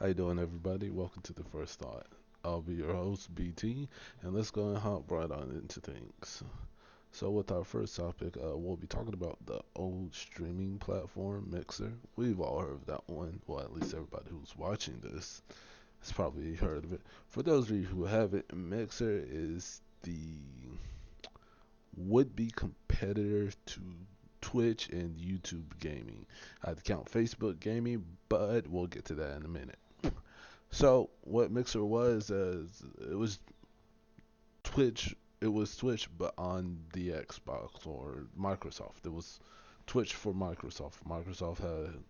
How you doing, everybody? Welcome to the First Thought. I'll be your host, BT, and let's go and hop right on into things. So, with our first topic, we'll be talking about the old streaming platform, Mixer. We've all heard of that one. Well, at least everybody who's watching this has probably heard of it. For those of you who haven't, Mixer is the would-be competitor to Twitch and YouTube gaming. I'd count Facebook gaming, but we'll get to that in a minute. So what Mixer was, it was Twitch. It was Twitch, but on the Xbox or Microsoft. It was Twitch for Microsoft. Microsoft had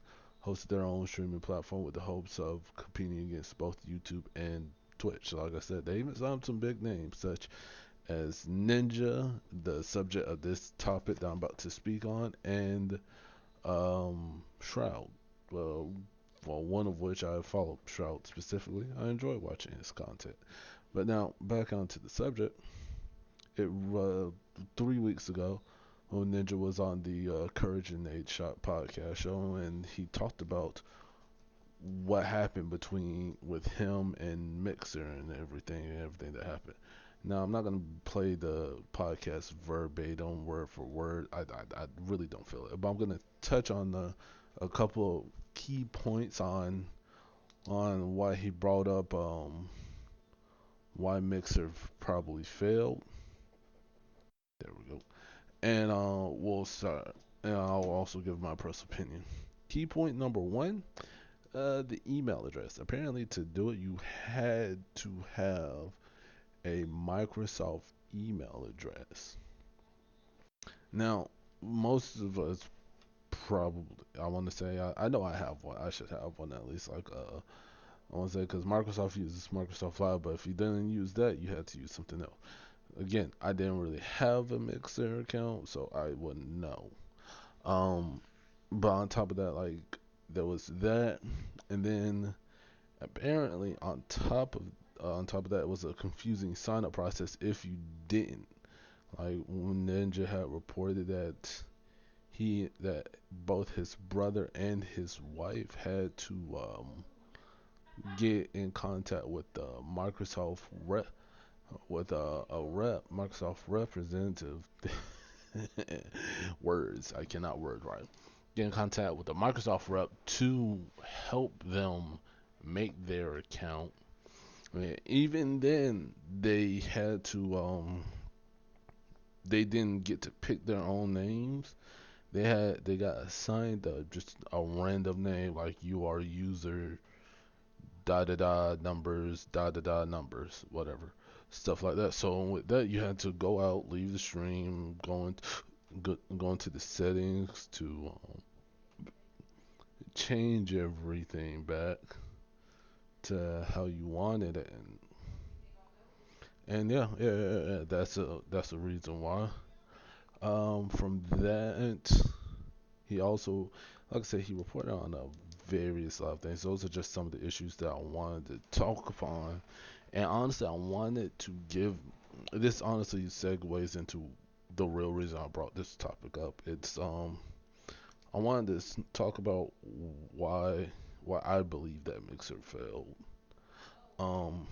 hosted their own streaming platform with the hopes of competing against both YouTube and Twitch. So like I said, they even signed some big names such as Ninja, the subject of this topic that I'm about to speak on, and Shroud. Well, one of which I follow Shroud specifically. I enjoy watching his content. But now back onto the subject. It 3 weeks ago, when Ninja was on the Courage and Nate Shot podcast show, and he talked about what happened between with him and Mixer and everything that happened. Now I'm not gonna play the podcast verbatim, word for word. I really don't feel it, but I'm gonna touch on a couple of key points on why he brought up why Mixer probably failed. There we go. And we'll start. And I'll also give my personal opinion. Key point number one: the email address. Apparently, to do it, you had to have a Microsoft email address. Now, most of us probably, I want to say, I know I have one. I should have one at least. Like, I want to say, because Microsoft uses Microsoft Live, but if you didn't use that, you had to use something else. Again, I didn't really have a Mixer account, so I wouldn't know. Um, but on top of that, like there was that, and then apparently on top of that, it was a confusing sign up process if you didn't. Like when Ninja had reported that both his brother and his wife had to get in contact with the Microsoft rep with a rep Microsoft representative. Words I cannot word right. Get in contact with the Microsoft rep to help them make their account. I mean, even then, they didn't get to pick their own names. They got assigned just a random name like you are user da da da numbers, whatever, stuff like that. So with that, you had to go out, leave the stream, go into the settings to change everything back to how you wanted it, and yeah. That's a reason why. From that, he also, like I said, he reported on various lot of things. Those are just some of the issues that I wanted to talk upon, and honestly, I wanted to give this. Honestly, segues into the real reason I brought this topic up. I wanted to talk about why why I believe that Mixer failed. Um,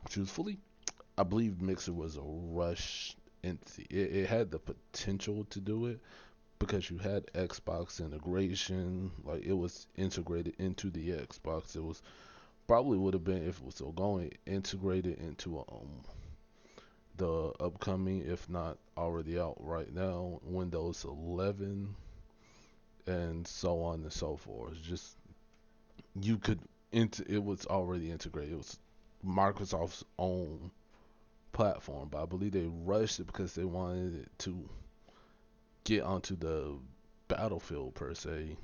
Truthfully, I believe Mixer was a rush entity. It had the potential to do it because you had Xbox integration, like it was integrated into the Xbox. It was probably would have been, if it was still going, integrated into the upcoming, if not already out right now, Windows 11 and so on and so forth. Just you could it was already integrated. It was Microsoft's own platform, but I believe they rushed it because they wanted it to get onto the battlefield per se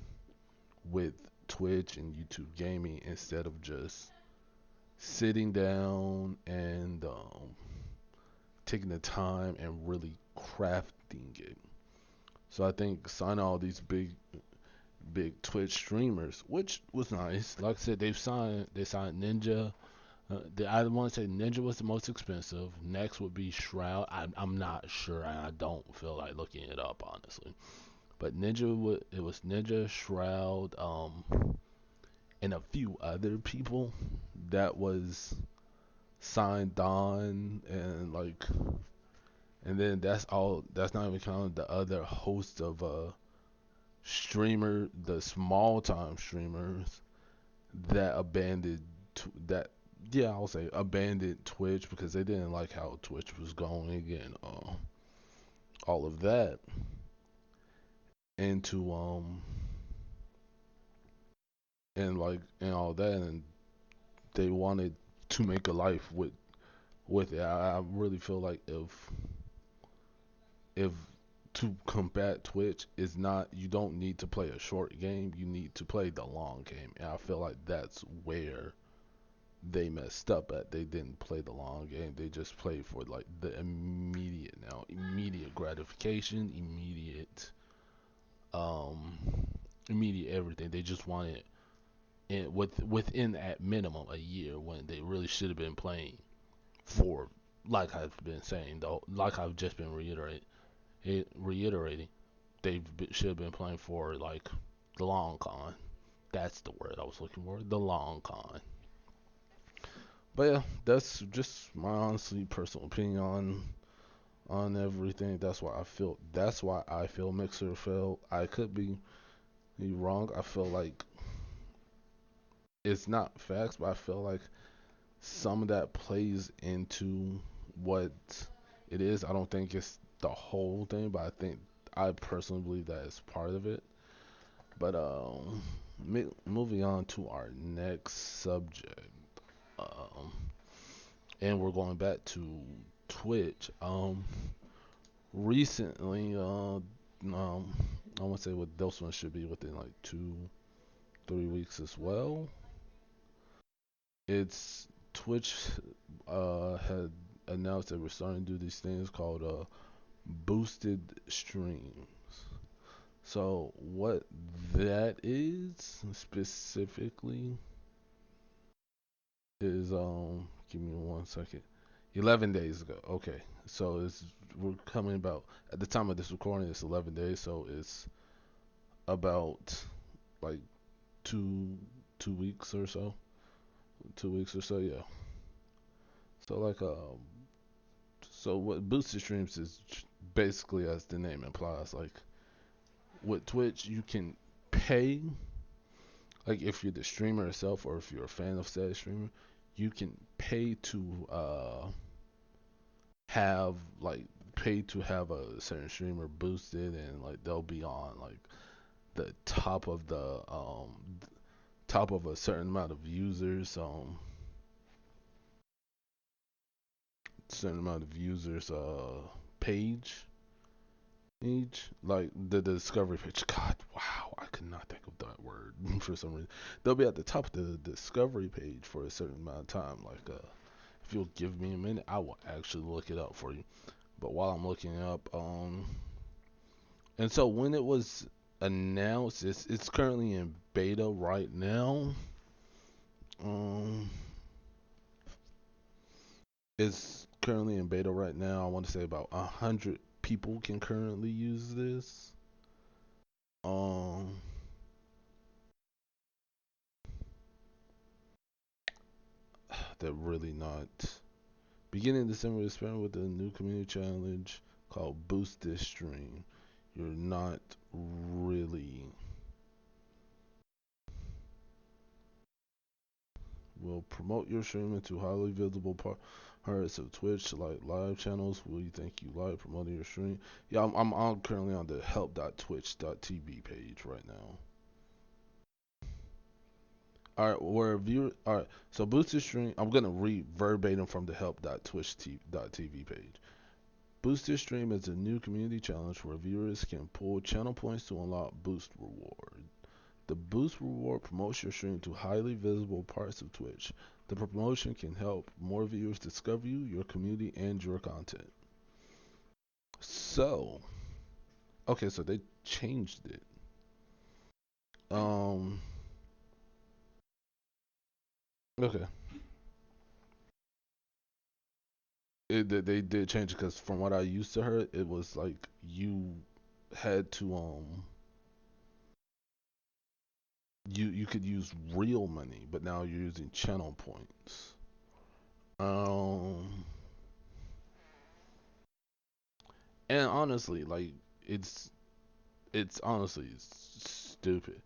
with Twitch and YouTube gaming instead of just sitting down and taking the time and really crafting it. So I think signing all these big Twitch streamers, which was nice. Like I said, they signed Ninja. I want to say Ninja was the most expensive. Next would be Shroud. I'm not sure. I don't feel like looking it up honestly. But it was Ninja, Shroud, and a few other people that was signed on, and like, and then that's all. That's not even counting the other host of streamer, the small time streamers that abandoned that. Yeah, I'll say abandoned Twitch because they didn't like how Twitch was going, and all of that, into and like and all that, and they wanted to make a life with it. I really feel like if to combat Twitch is not, you don't need to play a short game, you need to play the long game. And I feel like that's where they messed up at. They didn't play the long game. They just played for like the immediate gratification, um immediate everything. They just wanted it within at minimum a year when they really should have been playing for, like I've been saying though, like I've just been reiterating, should have been playing for like the long con. That's the word I was looking for, the long con. But yeah, that's just my honestly personal opinion on everything. That's why I feel Mixer failed. I could be wrong. I feel like it's not facts, but I feel like some of that plays into what it is. I don't think it's the whole thing, but I personally believe that is part of it. But moving on to our next subject, um, and we're going back to Twitch. Recently, I want to say what those ones should be within like 3 weeks as well. It's Twitch had announced that we're starting to do these things called boosted streams. So what that is specifically is give me 1 second. 11 days ago. Okay. So we're coming about, at the time of this recording it's 11 days, so it's about like two 2 weeks or so. 2 weeks or so, yeah. So like so what boosted streams is basically, as the name implies, like with Twitch you can pay, like if you're the streamer itself or if you're a fan of said streamer, you can have like pay to have a certain streamer boosted, and like they'll be on like the top of a certain amount of users, page each, like the discovery page. God, wow, I could not think of that word for some reason. They'll be at the top of the discovery page for a certain amount of time. Like, if you'll give me a minute, I will actually look it up for you. But while I'm looking it up, and so when it was announced, it's currently in beta right now. Um, it's currently in beta right now. I want to say about 100 people can currently use this. Um, they're really not. Beginning December, experiment with a new community challenge called Boost This Stream. You're not really will promote your stream into highly visible parts of Twitch, like live channels. Will you think you like promoting your stream? Yeah, I'm currently on the help.twitch.tv page right now. All right, where viewer. All right, so boost your stream. I'm gonna read verbatim from the help.twitch.tv page. Boost your stream is a new community challenge where viewers can pull channel points to unlock boost reward. The boost reward promotes your stream to highly visible parts of Twitch. The promotion can help more viewers discover you, your community, and your content. So, okay, so they changed it. Um, okay, they did change it because from what I used to hear, it was like you had to you could use real money, but now you're using channel points. Um, and honestly, like it's it's honestly stupid.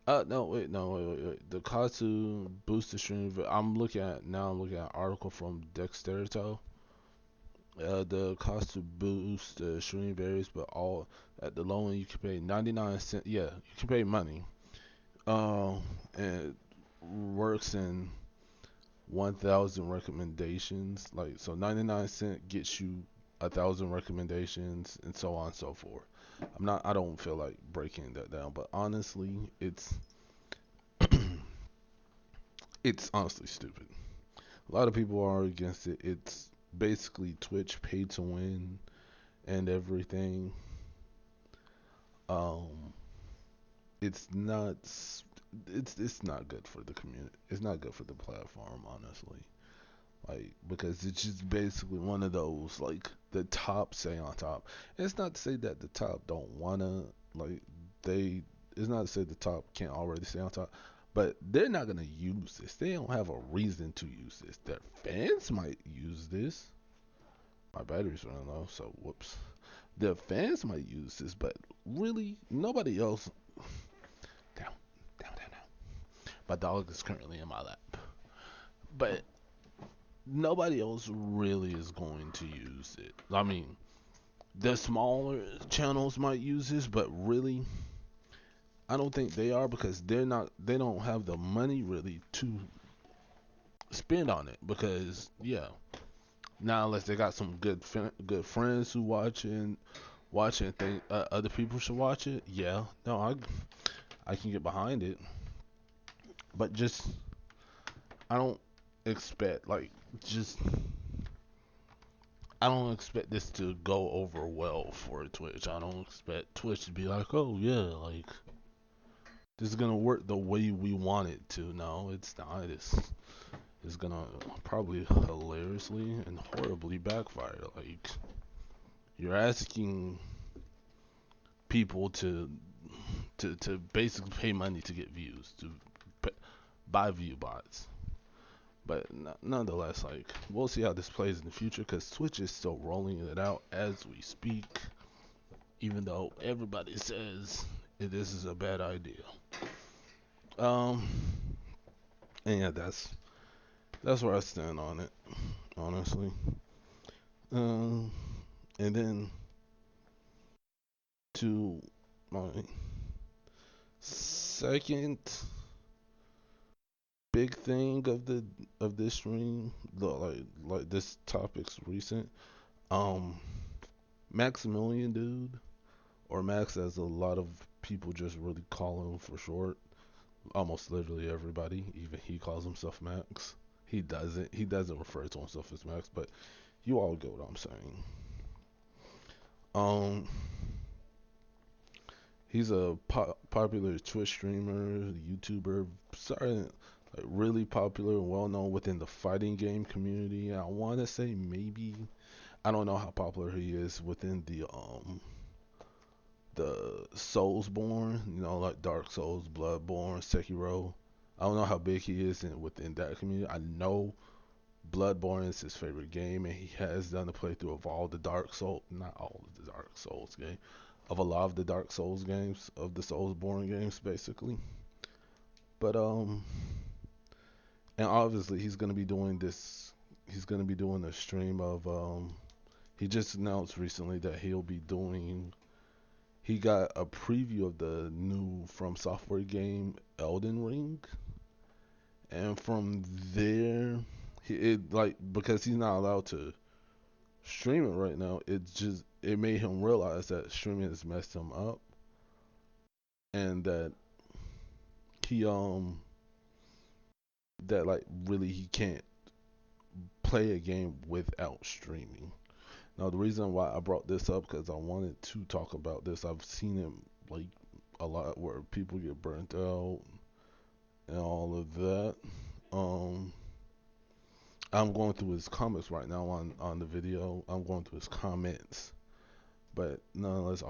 No, wait, no, wait. The cost to boost the stream. I'm looking at now. I'm looking at an article from Dexterito. The cost to boost the stream varies, but all at the low end you can pay 99 cents. Yeah, you can pay money. And it works in 1,000 recommendations. Like so, 99 cent gets you 1,000 recommendations, and so on and so forth. I don't feel like breaking that down, but honestly, it's honestly stupid. A lot of people are against it. It's basically Twitch pay to win and everything. Um, it's not. It's not good for the community. It's not good for the platform, honestly. Like because it's just basically one of those like the top say on top. And it's not to say that the top don't wanna like they. It's not to say the top can't already stay on top, but they're not gonna use this. They don't have a reason to use this. Their fans might use this. My battery's running low, so whoops. Their fans might use this, but really nobody else. Down, down. My dog is currently in my lap, but nobody else really is going to use it. I mean, the smaller channels might use this, but really, I don't think they are because they're not. They don't have the money really to spend on it because yeah. Now unless they got some good friends who watch and think other people should watch it. Yeah, no, I can get behind it, but just I don't expect like just I don't expect this to go over well for Twitch. I don't expect Twitch to be like, oh yeah, like this is gonna work the way we want it to. No, it's not. It's gonna probably hilariously and horribly backfire. Like you're asking people to basically pay money to get views to buy view bots. But nonetheless, like we'll see how this plays in the future because Twitch is still rolling it out as we speak, even though everybody says this is a bad idea. Um, and yeah, that's where I stand on it, honestly. Um, and then to my second big thing of this stream, like this topic's recent. Um, Maximilian dude, or Max as a lot of people just really call him for short. Almost literally everybody, even he calls himself Max. He doesn't. He doesn't refer to himself as Max, but you all get what I'm saying. Um, he's a popular Twitch streamer, YouTuber, sorry, like really popular and well known within the fighting game community. I want to say maybe I don't know how popular he is within the Soulsborne, you know, like Dark Souls, Bloodborne, Sekiro. I don't know how big he is within that community. I know Bloodborne is his favorite game, and he has done a playthrough of all the Dark Souls, not all of the Dark Souls game, of a lot of the Dark Souls games, of the Soulsborne games, basically. But and obviously he's gonna be doing this. He's gonna be doing a stream of He just announced recently that he'll be doing. He got a preview of the new From Software game Elden Ring, and from there, it like because he's not allowed to stream it right now. It made him realize that streaming has messed him up, and that he that like really he can't play a game without streaming. Now the reason why I brought this up because I wanted to talk about this. I've seen it like a lot where people get burnt out and all of that. Um, I'm going through his comments right now on the video. I'm going through his comments, but nonetheless,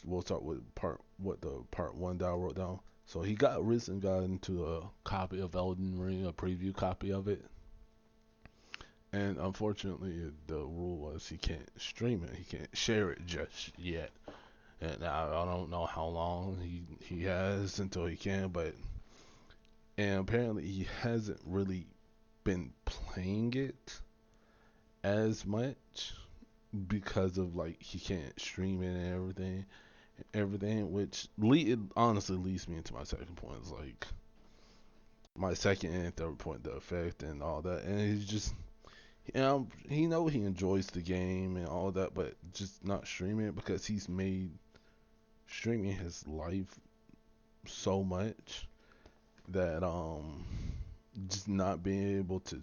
we'll start with part one that I wrote down. So he got recently got into a copy of Elden Ring, a preview copy of it, and unfortunately, the rule was he can't stream it, he can't share it just yet. And I don't know how long he has until he can, but and apparently he hasn't really been playing it as much because of like he can't stream it and everything, which it honestly leads me into my second point. It's like my second and third point, the effect and all that, and he's just, he know he enjoys the game and all that, but just not streaming it because he's made streaming his life so much that just not being able to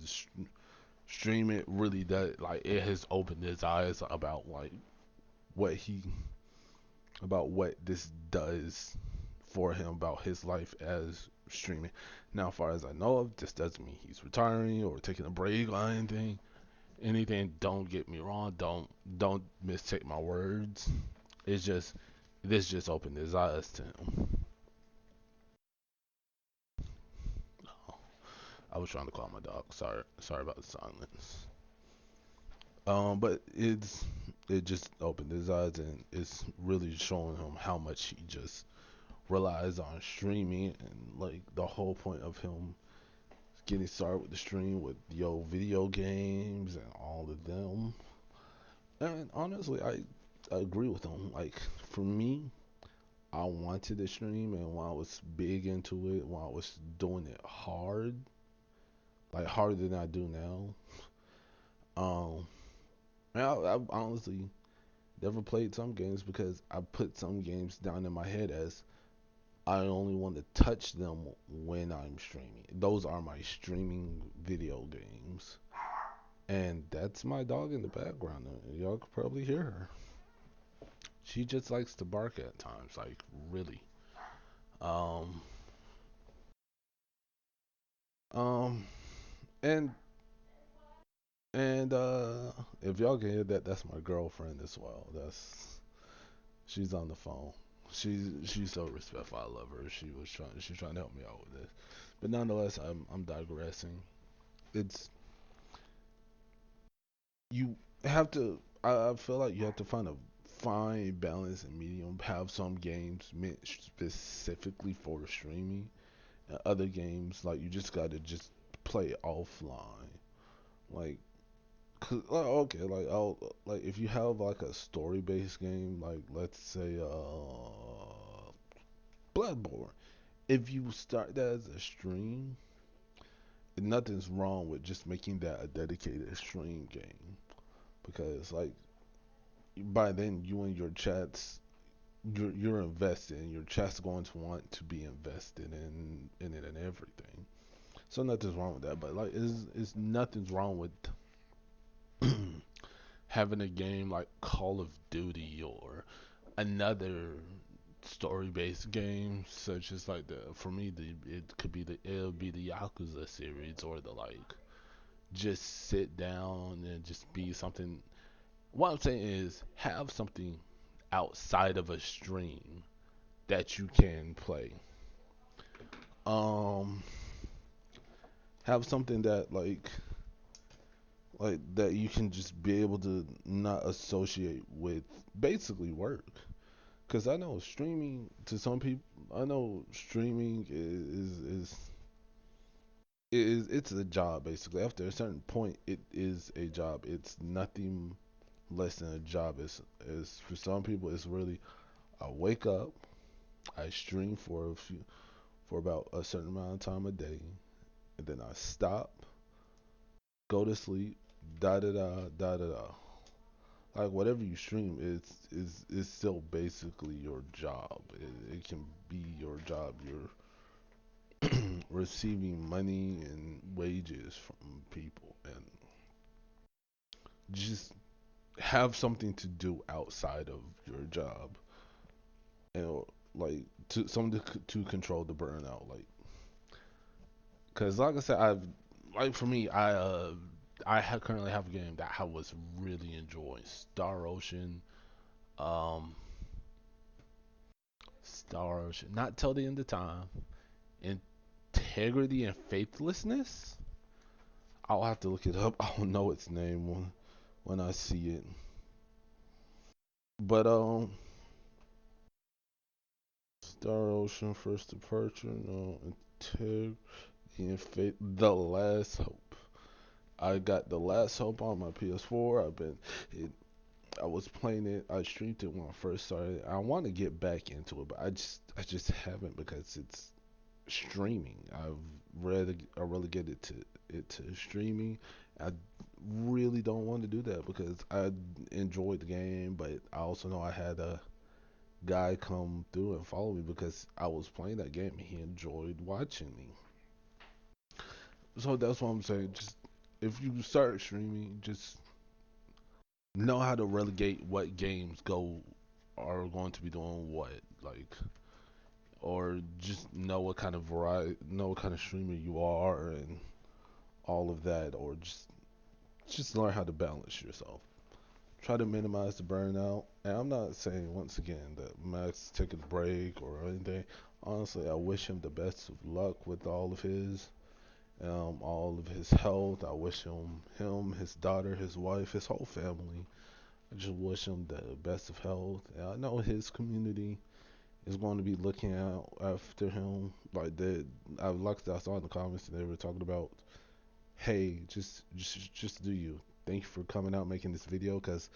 stream it really does, like, it has opened his eyes about like what he about what this does for him, about his life as streaming. Now, as far as I know of, this doesn't mean he's retiring or taking a break or anything. Anything, don't get me wrong. Don't mistake my words. It's just this just opened his eyes to him. I was trying to call my dog. Sorry about the silence. But it just opened his eyes, and it's really showing him how much he just relies on streaming, and like the whole point of him getting started with the stream with video games and all of them. And honestly, I agree with him. Like for me, I wanted to stream, and when I was big into it, when I was doing it hard, like harder than I do now. Um, and I honestly never played some games because I put some games down in my head as I only want to touch them when I'm streaming. Those are my streaming video games. And that's my dog in the background. Y'all could probably hear her. She just likes to bark at times, like really. Um, um, and and if y'all can hear that, that's my girlfriend as well. She's on the phone. She's so respectful. I love her. She's trying to help me out with this. But nonetheless, I'm digressing. It's you have to. I feel like you have to find a fine balance and medium. Have some games meant specifically for streaming, and other games like you just gotta just play offline. Like, okay, like like if you have like a story based game, like let's say Bloodborne. If you start that as a stream, nothing's wrong with just making that a dedicated stream game because like by then you and your chats, you're invested and your chat's going to want to be invested in it and everything. So nothing's wrong with that, but like is nothing's wrong with having a game like Call of Duty or another story-based game such as like the for me the it'll be the Yakuza series or the like just sit down and just be something. What I'm saying is have something outside of a stream that you can play. Um, have something that like that you can just be able to not associate with basically work. Because I know streaming to some people, I know streaming it's a job basically. After a certain point, it is a job. It's nothing less than a job. It's for some people, it's really I wake up, I stream for about a certain amount of time a day, and then I stop, go to sleep, da da da da da da. Like whatever you stream is still basically your job. It can be your job. You're receiving money and wages from people, and just have something to do outside of your job, and like to something to control the burnout. Like, cause like I said, like for me, currently have a game that I was really enjoying, Star Ocean. Um, Star Ocean. Not till the end of time. Integrity and faithlessness. I'll have to look it up. I don't know its name when I see it. But Star Ocean first departure. No, integrity and faith. The Last Hope. I got The Last Hope on my PS4. It, I was playing it. I streamed it when I first started. I want to get back into it, but I just haven't because it's streaming. I relegated it to streaming. I really don't want to do that because I enjoyed the game, but I also know I had a guy come through and follow me because I was playing that game and he enjoyed watching me. So that's what I'm saying. Just if you start streaming, just know how to relegate what games go are going to be doing what, like, or just know what kind of variety, know what kind of streamer you are, and all of that, or just learn how to balance yourself. Try to minimize the burnout. And I'm not saying once again that Max taking a break or anything. Honestly, I wish him the best of luck with all of his health. I wish him, his daughter, his wife, his whole family. I just wish him the best of health. And I know his community is going to be looking out after him. I saw in the comments and they were talking about, hey, just do you. Thank you for coming out making this video because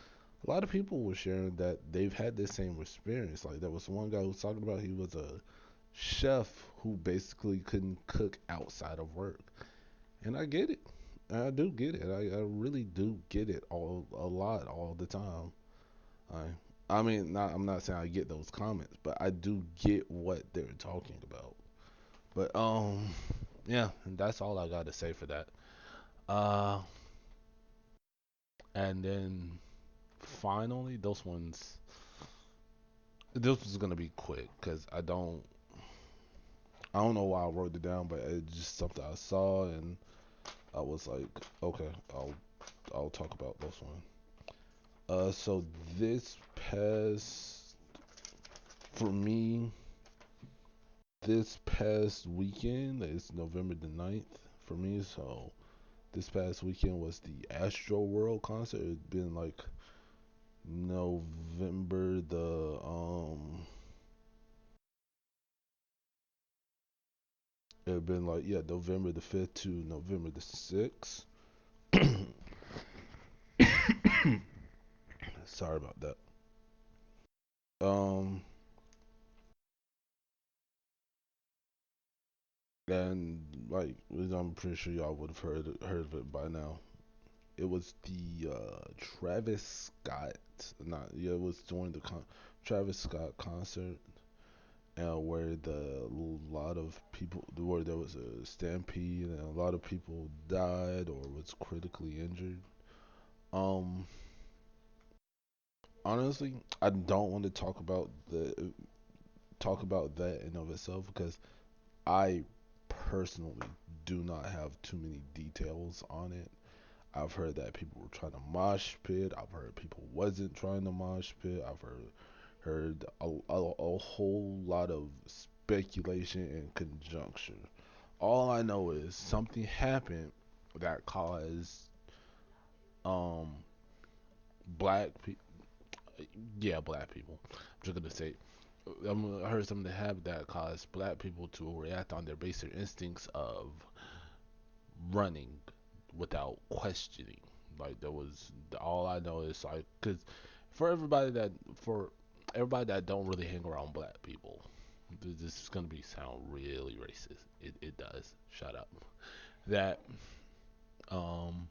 a lot of people were sharing that they've had this same experience. Like there was one guy who was talking about he was a chef who basically couldn't cook outside of work, and I get it. I do get it. I really do get it a lot all the time. I I mean, I'm not saying I get those comments, but I do get what they're talking about. But yeah, that's all I got to say for that. Uh, and then finally, this was gonna be quick because I don't know why I wrote it down, but it's just something I saw and I was like, okay, I'll talk about this one. So this past for me, this past weekend is November the 9th for me. So this past weekend was the Astro World concert. It's been like November the it had been like, yeah, November the 5th to November the 6th. Sorry about that. Um and like I'm pretty sure y'all would have heard of it by now. It was the Travis Scott, not yeah, it was during the Travis Scott concert, where lot of people, where there was a stampede and a lot of people died or was critically injured. Um, Honestly, I don't want to talk about that in of itself because I personally do not have too many details on it. I've heard that people were trying to mosh pit. I've heard people wasn't trying to mosh pit. I've heard a whole lot of speculation and conjecture. All I know is something happened that caused um black people, yeah, black people. I'm just gonna say, I heard something that happened that caused black people to react on their basic instincts of running without questioning. Like there was all I know is like because for everybody that for everybody that don't really hang around black people, this is gonna be sound really racist. It does. Shut up. That um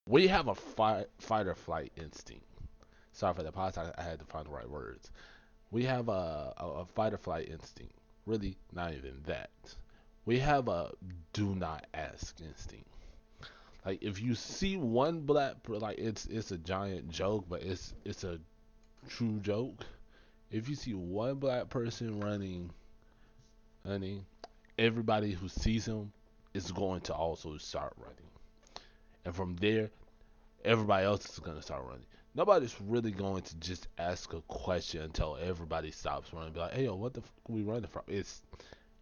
we have a fight or flight instinct. Sorry for the pause. I had to find the right words. We have a fight or flight instinct. Really, not even that. We have a do not ask instinct. Like if you see one like it's a giant joke, but it's a true joke. If you see one black person running, honey, everybody who sees him is going to also start running, and from there, everybody else is gonna start running. Nobody's really going to just ask a question until everybody stops running. Be like, hey, yo, what the fuck are we running from? It's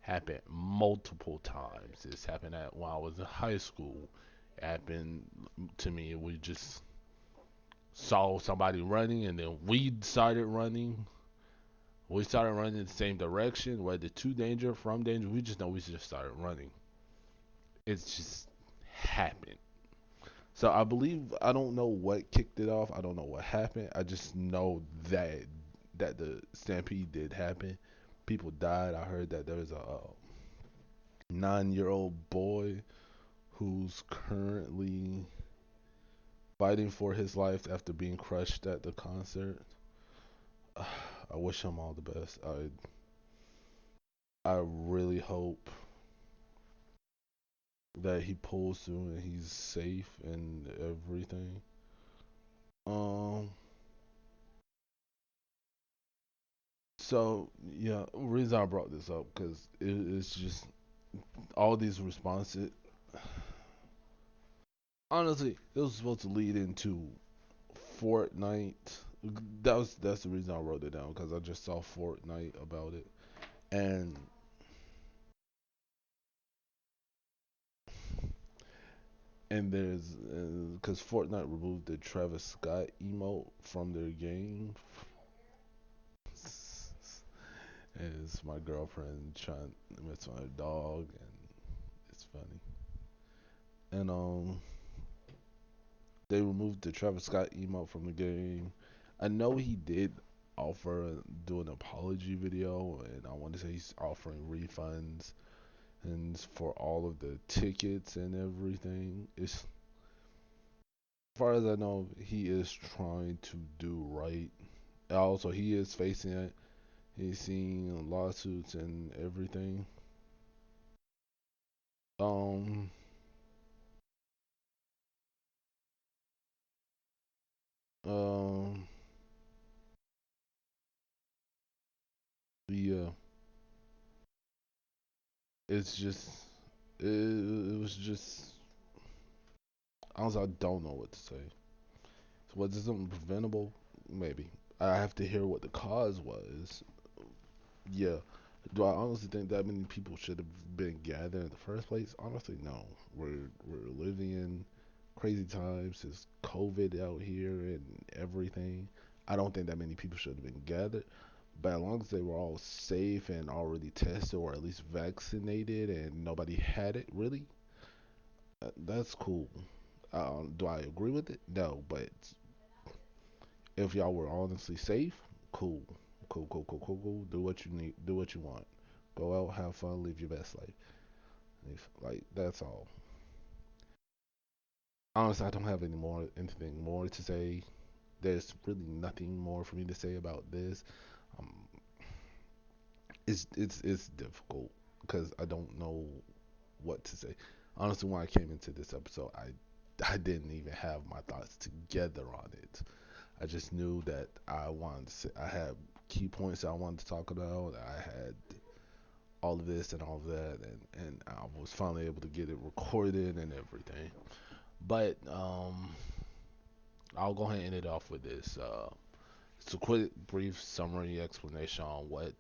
happened multiple times. It's happened at when I was in high school. It happened to me. We just saw somebody running, and then we started running. We started running in the same direction, whether to danger, from danger. We just know we just started running. It's just happened. So I believe I don't know what kicked it off. I don't know what happened. I just know that the stampede did happen. People died. I heard that there's a 9-year-old boy who's currently fighting for his life after being crushed at the concert. I wish him all the best. I really hope that he pulls through and he's safe and everything. Um. So yeah, reason I brought this up because it's just all these responses. Honestly, it was supposed to lead into Fortnite. That's the reason I wrote it down because I just saw Fortnite about it, and there's because Fortnite removed the Travis Scott emote from their game. And it's my girlfriend trying to mess with my dog, and it's funny. And they removed the Travis Scott emote from the game. I know he did offer do an apology video, and I want to say he's offering refunds and for all of the tickets and everything. It's as far as I know, he is trying to do right. Also, he is facing it. He's seeing lawsuits and everything. Um, um, yeah, it's just it was just honestly I don't know what to say. So was it something preventable? Maybe. I have to hear what the cause was. Yeah. Do I honestly think that many people should have been gathered in the first place? Honestly, no. We're living in crazy times. There's COVID out here and everything. I don't think that many people should have been gathered. But as long as they were all safe and already tested or at least vaccinated and nobody had it, really, that's cool. Do I agree with it? No, but if y'all were honestly safe, cool, cool, cool, cool, cool, cool. Do what you need. Do what you want. Go out, have fun, live your best life. Like that's all. Honestly, I don't have anything more to say. There's really nothing more for me to say about this. Um, it's difficult because I don't know what to say. Honestly, when I came into this episode, I didn't even have my thoughts together on it. I just knew that I wanted to say, I had key points I wanted to talk about. I had all of this and all of that, and I was finally able to get it recorded and everything. But I'll go ahead and end it off with this. It's a quick, brief summary explanation on what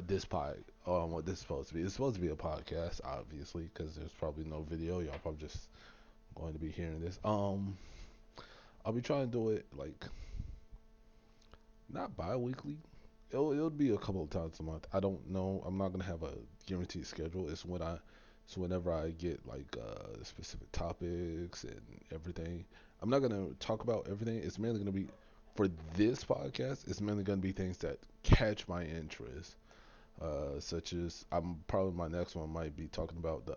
this is supposed to be. It's supposed to be a podcast, obviously, because there's probably no video. Y'all probably just going to be hearing this. I'll be trying to do it like not bi-weekly. It'll be a couple of times a month. I don't know. I'm not gonna have a guaranteed schedule. It's whenever I get like specific topics and everything. I'm not gonna talk about everything. It's mainly gonna be for this podcast. It's mainly gonna be things that catch my interest, such as I'm probably my next one might be talking about the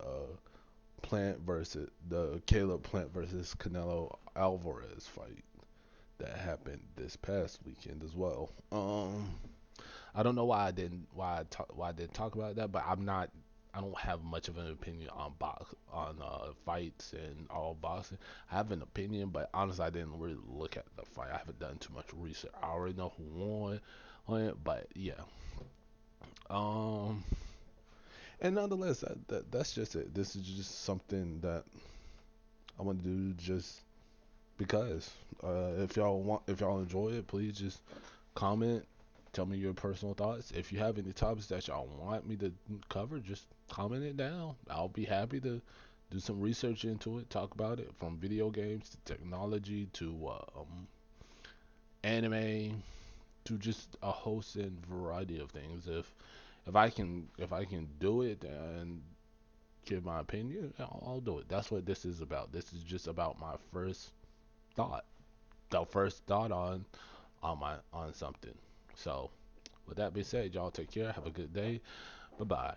Caleb Plant versus Canelo Alvarez fight that happened this past weekend as well. I don't know why I didn't talk about that, but I don't have much of an opinion on fights and all boxing. I have an opinion, but honestly, I didn't really look at the fight. I haven't done too much research. I already know who won on it, but yeah. Um, and nonetheless, that's just it. This is just something that I want to do. Just because if y'all enjoy it, please just comment. Tell me your personal thoughts. If you have any topics that y'all want me to cover, just comment it down. I'll be happy to do some research into it, talk about it, from video games to technology to anime to just a host and variety of things. If I can do it and give my opinion, I'll do it. That's what this is about. This is just about my thought, the first thought on something. So, with that being said, y'all take care. Have a good day. Bye bye.